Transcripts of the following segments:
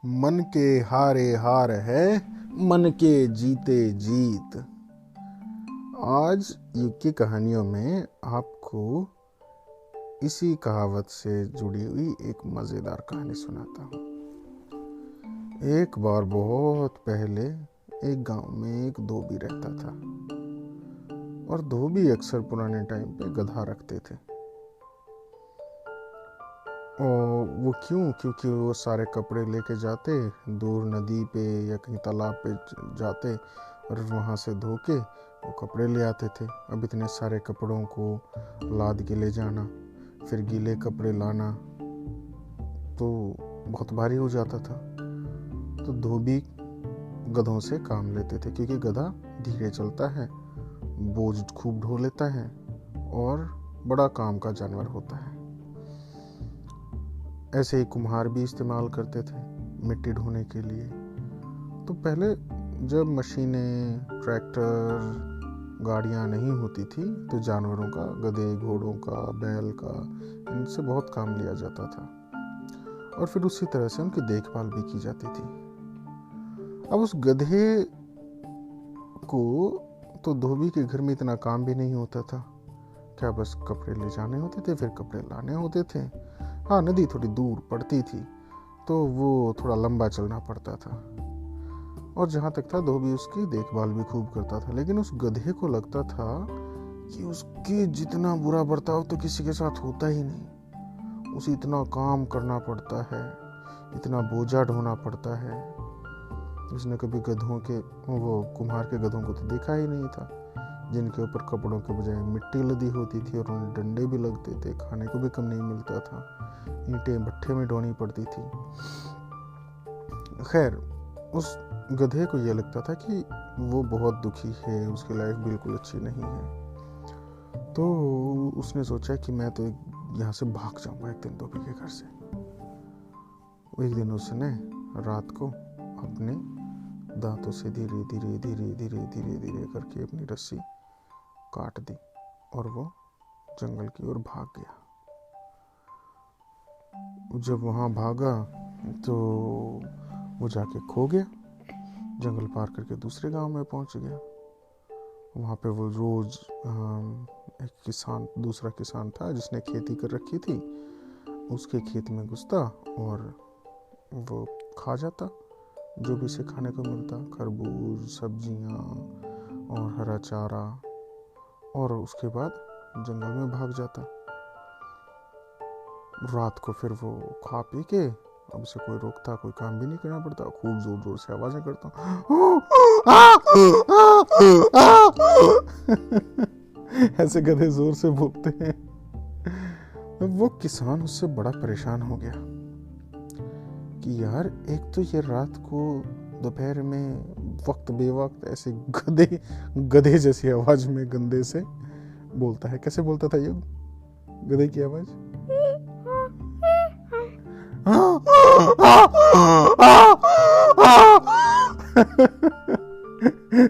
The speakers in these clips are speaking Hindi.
मन के हारे हार है, मन के जीते जीत। आज युग की कहानियों में आपको इसी कहावत से जुड़ी हुई एक मज़ेदार कहानी सुनाता हूँ। एक बार बहुत पहले एक गांव में एक धोबी रहता था और धोबी अक्सर पुराने टाइम पे गधा रखते थे। और वो क्योंकि वो सारे कपड़े लेके जाते, दूर नदी पे या कहीं तालाब पे जाते और वहाँ से धो के वो कपड़े ले आते थे। अब इतने सारे कपड़ों को लाद के ले जाना, फिर गीले कपड़े लाना तो बहुत भारी हो जाता था। तो धोबी गधों से काम लेते थे क्योंकि गधा धीरे चलता है, बोझ खूब ढो लेता है और बड़ा काम का जानवर होता है। ऐसे ही कुम्हार भी इस्तेमाल करते थे मिट्टी ढोने के लिए। तो पहले जब मशीनें, ट्रैक्टर, गाड़ियाँ नहीं होती थी तो जानवरों का, गधे, घोड़ों का, बैल का, इनसे बहुत काम लिया जाता था और फिर उसी तरह से उनकी देखभाल भी की जाती थी। अब उस गधे को तो धोबी के घर में इतना काम भी नहीं होता था, क्या बस कपड़े ले जाने होते थे, फिर कपड़े लाने होते थे। हाँ, नदी थोड़ी दूर पड़ती थी तो वो थोड़ा लंबा चलना पड़ता था और जहाँ तक था धोबी उसकी देखभाल भी खूब करता था। लेकिन उस गधे को लगता था कि उसके जितना बुरा बर्ताव तो किसी के साथ होता ही नहीं। उसे इतना काम करना पड़ता है, इतना बोझा ढोना पड़ता है। उसने कभी गधों के, वो कुम्हार के गधों को तो देखा ही नहीं था जिनके ऊपर कपड़ों के बजाय मिट्टी लदी होती थी और उन्हें डंडे भी लगते थे, खाने को भी कम नहीं मिलता था, ईंटें भट्ठे में ढोनी पड़ती थी। खैर, उस गधे को यह लगता था कि वो बहुत दुखी है, उसकी लाइफ बिल्कुल अच्छी नहीं है। तो उसने सोचा कि मैं तो यहाँ से भाग जाऊंगा एक दिन धोबी के घर से। एक दिन उसने रात को अपने दांतों से धीरे धीरे धीरे धीरे धीरे धीरे करके अपनी रस्सी काट दी और वो जंगल की ओर भाग गया। जब वहाँ भागा तो वो जाके खो गया, जंगल पार करके दूसरे गांव में पहुंच गया। वहाँ पे वो रोज एक दूसरा किसान था जिसने खेती कर रखी थी, उसके खेत में घुसता और वो खा जाता जो भी उसे खाने को मिलता, खरबूज, सब्जियाँ और हरा चारा, और उसके बाद जंगल में भाग जाता। रात को फिर वो खा पी के, अब उसे कोई रोकता, कोई काम भी नहीं करना पड़ता, खूब जोर जोर से आवाजें करता ऐसे गधे जोर से भूखते हैं। वो किसान उससे बड़ा परेशान हो गया कि यार, एक तो ये रात को दोपहर में वक्त बेवक्त ऐसे गधे जैसी आवाज में गंदे से बोलता है। कैसे बोलता था ये गधे की आवाज?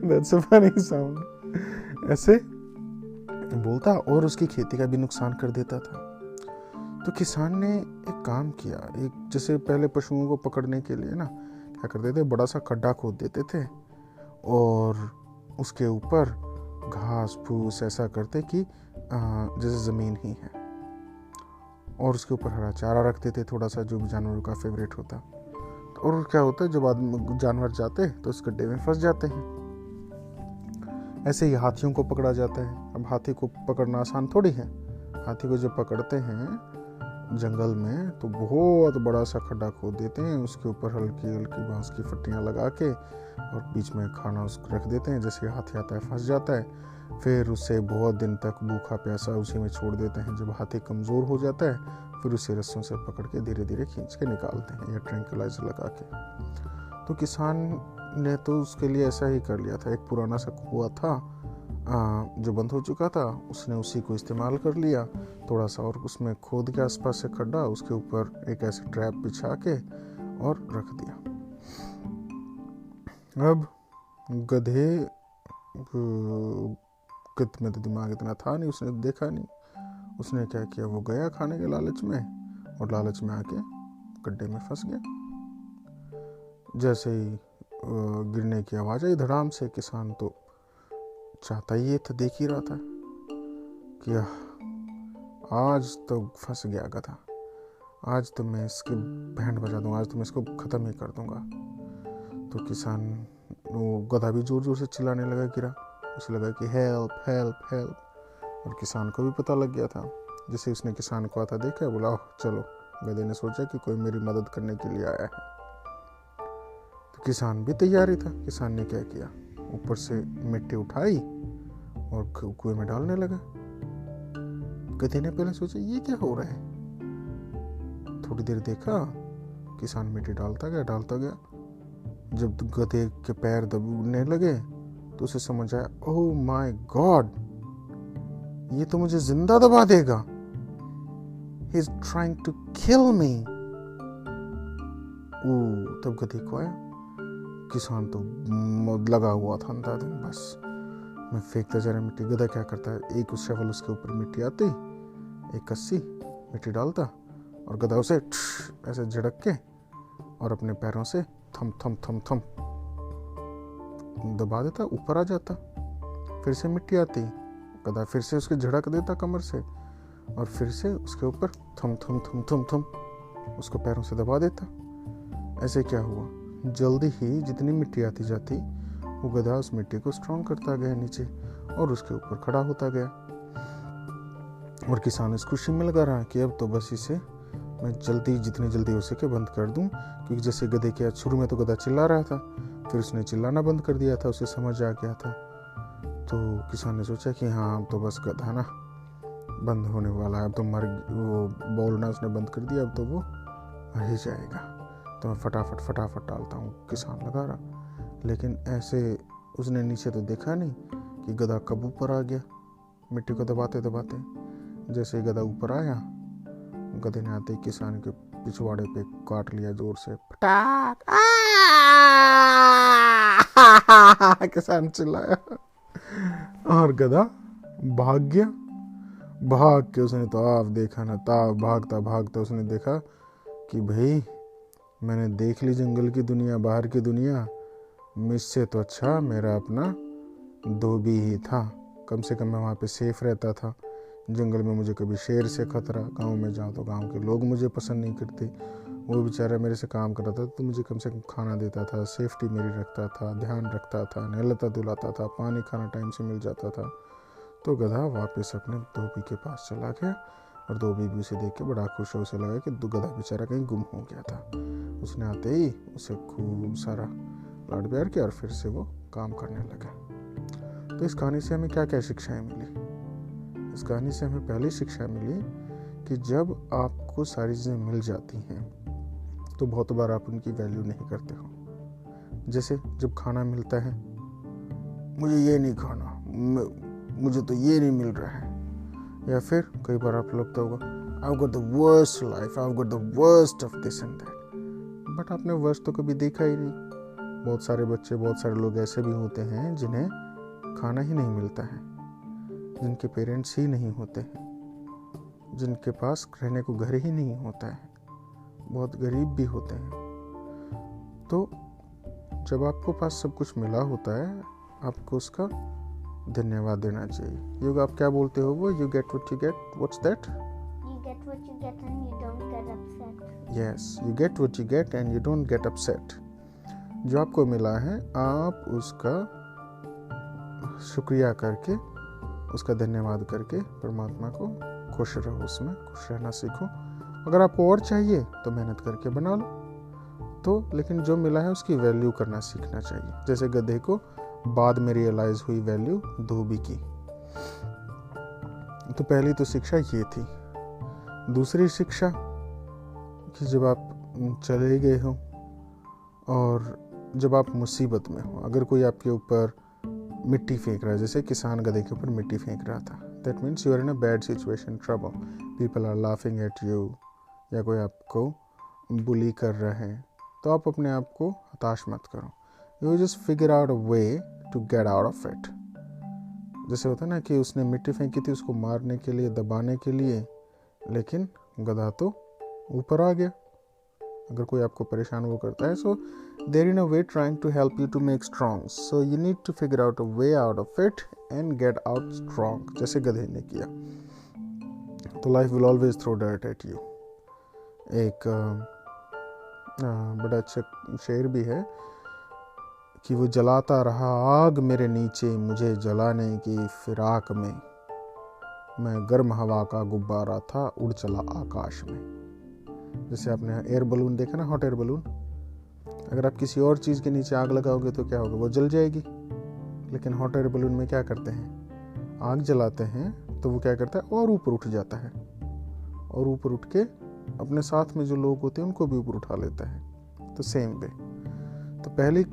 That's a funny sound. ऐसे बोलता और उसकी खेती का भी नुकसान कर देता था। तो किसान ने एक काम किया, एक जैसे पहले पशुओं को पकड़ने के लिए ना क्या करते थे, बड़ा सा खड्डा खोद देते थे और उसके ऊपर घास फूस ऐसा करते कि जैसे ज़मीन ही है, और उसके ऊपर हरा चारा रखते थे, थोड़ा सा, जो भी जानवरों का फेवरेट होता। और क्या होता है, जब आदमी जानवर जाते तो उस गड्ढे में फंस जाते हैं। ऐसे ही हाथियों को पकड़ा जाता है। अब हाथी को पकड़ना आसान थोड़ी है। हाथी को जब पकड़ते हैं जंगल में तो बहुत बड़ा सा खड्डा खोद देते हैं, उसके ऊपर हल्की हल्की बांस की फट्टियाँ लगा के और बीच में खाना उसको रख देते हैं। जैसे हाथी आता है फंस जाता है, फिर उसे बहुत दिन तक भूखा प्यासा उसी में छोड़ देते हैं। जब हाथी कमज़ोर हो जाता है फिर उसे रस्सों से पकड़ के धीरे धीरे खींच के निकालते हैं या ट्रैंक्विलाइजर लगा के। तो किसान ने तो उसके लिए ऐसा ही कर लिया था। एक पुराना सा कुआं था जो बंद हो चुका था, उसने उसी को इस्तेमाल कर लिया, थोड़ा सा और उसमें खोद के आसपास से खड्डा, उसके ऊपर एक ऐसे ट्रैप बिछा के और रख दिया। अब गधे में तो दिमाग इतना था नहीं, उसने देखा नहीं, उसने क्या किया, वो गया खाने के लालच में और लालच में आके गड्ढे में फंस गया। जैसे ही गिरने की आवाज़ आई धड़ाम से, किसान तो चाहता ही ये था, देख ही रहा था कि आज तो फंस गया गधा, आज तो मैं इसकी बैंड बजा दूंगा, आज तो मैं इसको ख़त्म ही कर दूंगा। तो किसान, वो गधा भी ज़ोर ज़ोर से चिल्लाने लगा, गिरा, उसे लगा कि हेल्प हेल्प हेल्प, और किसान को भी पता लग गया था। जैसे उसने किसान को आता देखा, बोला चलो। गधे ने सोचा कि कोई मेरी मदद करने के लिए आया है। तो किसान भी तैयार ही था। किसान ने क्या किया, ऊपर से मिट्टी उठाई और कुएं में डालने लगा। गधे ने पहले सोचा ये क्या हो रहा है। थोड़ी देर देखा, किसान मिट्टी डालता गया। जब गधे के पैर दबने लगे तो उसे समझ आया, ओह माय गॉड, ये तो मुझे जिंदा दबा देगा। He is trying to kill me. तब गधे को आया। किसान तो लगा हुआ था अंधाधुन, बस मैं फेंकता जा रहा मिट्टी। गधा क्या करता है, एक उस शवल उसके ऊपर मिट्टी आती, एक कस्सी मिट्टी डालता, और गधा उसे ऐसे झड़क के और अपने पैरों से थम थम थम थम दबा देता, ऊपर आ जाता। फिर से मिट्टी आती, गधा फिर से उसके झड़क देता कमर से, और फिर से उसके ऊपर थम थम थम थम थम उसको पैरों से दबा देता। ऐसे क्या हुआ, जल्दी ही जितनी मिट्टी आती जाती, वो गधा उस मिट्टी को स्ट्रॉन्ग करता गया नीचे, और उसके ऊपर खड़ा होता गया। और किसान इस खुशी में लगा रहा कि अब तो बस इसे मैं जितनी जल्दी हो सके बंद कर दूं। क्योंकि जैसे गधे के शुरू में तो गधा चिल्ला रहा था, फिर उसने चिल्लाना बंद कर दिया था, उसे समझ आ गया था। तो किसान ने सोचा कि हाँ, अब तो बस गधा ना बंद होने वाला है, अब तो वो बोलना उसने बंद कर दिया, अब तो वो मर ही जाएगा। तो मैं फटाफट डालता हूँ, किसान लगा रहा। लेकिन ऐसे उसने नीचे तो देखा नहीं कि गधा कब ऊपर आ गया, मिट्टी को दबाते दबाते। जैसे गधा ऊपर आया, गधे ने आते ही किसान के पिछवाड़े पे काट लिया जोर से, फटाक। किसान चिल्लाया, और गधा भाग गया। भाग के उसने तो आप देखा ना, भागता उसने देखा कि भाई मैंने देख ली जंगल की दुनिया, बाहर की दुनिया। मुझसे तो अच्छा मेरा अपना धोबी ही था। कम से कम मैं वहाँ पे सेफ रहता था। जंगल में मुझे कभी शेर से खतरा, गांव में जाऊँ तो गांव के लोग मुझे पसंद नहीं करते। वो बेचारा मेरे से काम कर रहा था तो मुझे कम से कम खाना देता था, सेफ्टी मेरी रखता था, ध्यान रखता था, नहलाता धुलाता था, पानी खाना टाइम से मिल जाता था। तो गधा वापस अपने धोबी के पास चला गया, और धोबी भी उसे देख के बड़ा खुश हो। उसे लगा कि गधा बेचारा कहीं गुम हो गया था। उसने आते ही उसे खूब सारा लाड प्यार किया, और फिर से वो काम करने लगा। तो इस कहानी से हमें क्या क्या शिक्षाएं मिली? इस कहानी से हमें पहली शिक्षा मिली कि जब आपको सारी चीज़ें मिल जाती हैं तो बहुत बार आप उनकी वैल्यू नहीं करते हो। जैसे जब खाना मिलता है, मुझे ये नहीं खाना, मुझे तो ये नहीं मिल रहा है। या फिर कई बार आप लगता होगा, I've got the worst life, I've got the worst of this and that, but आपने वर्स्ट तो कभी देखा ही नहीं। बहुत सारे बच्चे, बहुत सारे लोग ऐसे भी होते हैं जिन्हें खाना ही नहीं मिलता है, जिनके पेरेंट्स ही नहीं होते हैं, जिनके पास रहने को घर ही नहीं होता है, बहुत गरीब भी होते हैं। तो जब आपको पास सब कुछ मिला होता है, आपको उसका धन्यवाद देना चाहिए। योग, आप क्या बोलते हो वो, you get what you get, what's that? You get what you get and you don't get upset. Yes, you get what you get and you don't get upset. जो आपको मिला है, आप उसका शुक्रिया करके, उसका धन्यवाद करके परमात्मा को खुश रहो, उसमें खुश रहना सीखो। अगर आपको और चाहिए तो मेहनत करके बना लो, तो लेकिन जो मिला है उसकी वैल्यू करना सीखना चाहिए। जैसे गधे को बाद में रियलाइज हुई वैल्यू धोबी की। तो पहली तो शिक्षा ये थी। दूसरी शिक्षा कि जब आप चले गए हो और जब आप मुसीबत में हो, अगर कोई आपके ऊपर मिट्टी फेंक रहा है, जैसे किसान गधे के ऊपर मिट्टी फेंक रहा था, that means you are in a bad situation, trouble, people are laughing at you, या कोई आपको बुली कर रहा है, तो आप अपने आप को हताश मत करो। You just figure out a way to get out of it. जैसे होता है ना कि उसने मिट्टी फेंकी थी उसको मारने के लिए, दबाने के लिए, लेकिन गधा तो ऊपर आ गया। अगर कोई आपको परेशान वो करता है, so they're in a way trying to help you to make strong, so you need to figure out a way out of it and get out strong, जैसे गधे ने किया। तो life will always throw dirt at you. एक बड़ा अच्छा शेर भी है कि वो जलाता रहा आग मेरे नीचे, मुझे जलाने की फिराक में, मैं गर्म हवा का गुब्बारा था, उड़ चला आकाश में। जैसे आपने एयर बलून देखा ना, हॉट एयर बलून, अगर आप किसी और चीज़ के नीचे आग लगाओगे तो क्या होगा, वो जल जाएगी। लेकिन हॉट एयर बलून में क्या करते हैं, आग जलाते हैं तो वो क्या करता है, और ऊपर उठ जाता है, और ऊपर उठ के अपने साथ में जो लोग होते हैं उनको भी ऊपर उठा लेता है। तो सेम वे, तो पहली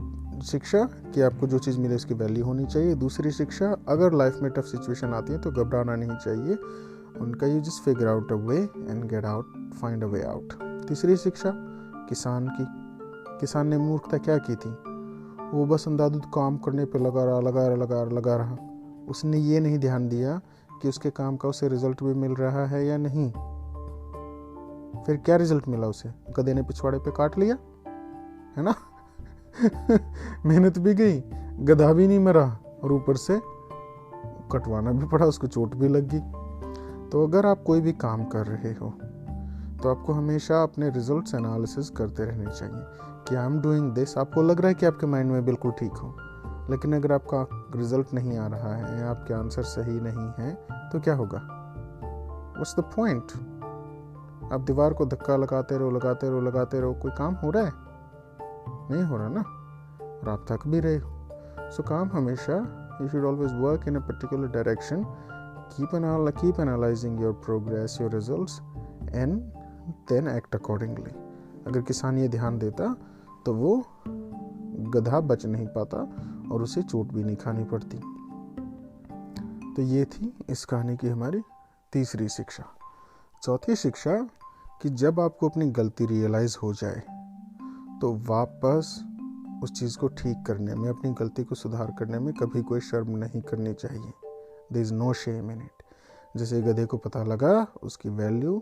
शिक्षा कि आपको जो चीज़ मिले उसकी वैल्यू होनी चाहिए। दूसरी शिक्षा, अगर लाइफ में टफ सिचुएशन आती है तो घबराना नहीं चाहिए, उनका you just figure out a way and get out, find a way out. तीसरी शिक्षा किसान की। किसान ने मूर्खता क्या की थी, वो बस अंधाधुंध काम करने पे लगा रहा। उसने ये नहीं ध्यान दिया कि उसके काम का उसे रिजल्ट भी मिल रहा है या नहीं। फिर क्या रिजल्ट मिला उसे, गधे ने पिछवाड़े पे काट लिया, है ना। मेहनत भी गई, गधा भी नहीं मरा, और ऊपर से कटवाना भी पड़ा, उसको चोट भी लग गई। तो अगर आप कोई भी काम कर रहे हो तो आपको हमेशा अपने रिजल्ट्स एनालिसिस करते रहने चाहिए कि आई एम डूइंग दिस। आपको लग रहा है कि आपके माइंड में बिल्कुल ठीक हो, लेकिन अगर आपका रिजल्ट नहीं आ रहा है या आपके आंसर सही नहीं है तो क्या होगा, व्हाट्स द पॉइंट। आप दीवार को धक्का लगाते रहो, कोई काम हो रहा है, नहीं हो रहा ना, और आप थक भी रहे हो। सो काम हमेशा, you should always work in a particular direction, keep analyzing your progress, your results, and then act accordingly. अगर किसान ये ध्यान देता तो वो गधा बच नहीं पाता और उसे चोट भी नहीं खानी पड़ती। तो ये थी इस कहानी की हमारी तीसरी शिक्षा। चौथी शिक्षा कि जब आपको अपनी गलती रियलाइज हो जाए तो वापस उस चीज़ को ठीक करने में, अपनी गलती को सुधार करने में कभी कोई शर्म नहीं करनी चाहिए। There is no shame in it. जैसे गधे को पता लगा उसकी वैल्यू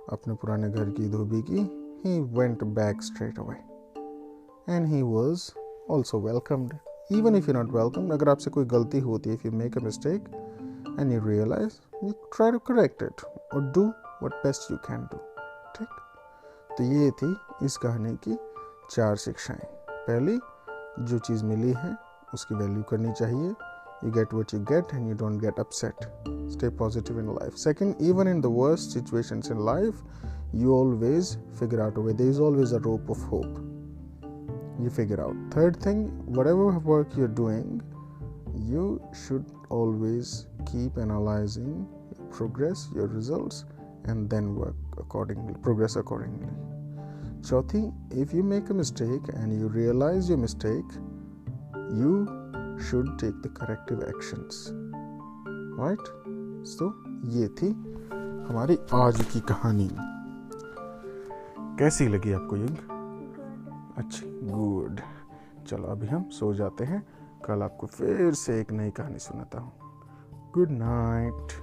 अपने पुराने घर की धोबी की, he went back straight away and he was also welcomed. Even if you not welcome, अगर आपसे कोई गलती होती है, if you make a mistake and you realise, you try to correct it और do what best you can do. ठीक, तो ये थी इस कहानी की 4 शिक्षाएं। पहली, जो चीज़ मिली है उसकी वैल्यू करनी चाहिए। You get what you get and you don't get upset. Stay positive in life. Second, even in the worst situations in life, you always figure out a way. There is always a rope of hope. You figure out. Third thing, whatever work you're doing, you should always keep analyzing your progress, your results, and then progress accordingly. Chauthi, if you make a mistake and you realize your mistake, you should take the corrective actions. Right? So, ये थी हमारी आज की कहानी। कैसी लगी आपको ये? अच्छी, गुड। चलो अभी हम सो जाते हैं, कल आपको फिर से एक नई कहानी सुनाता हूँ। Good night.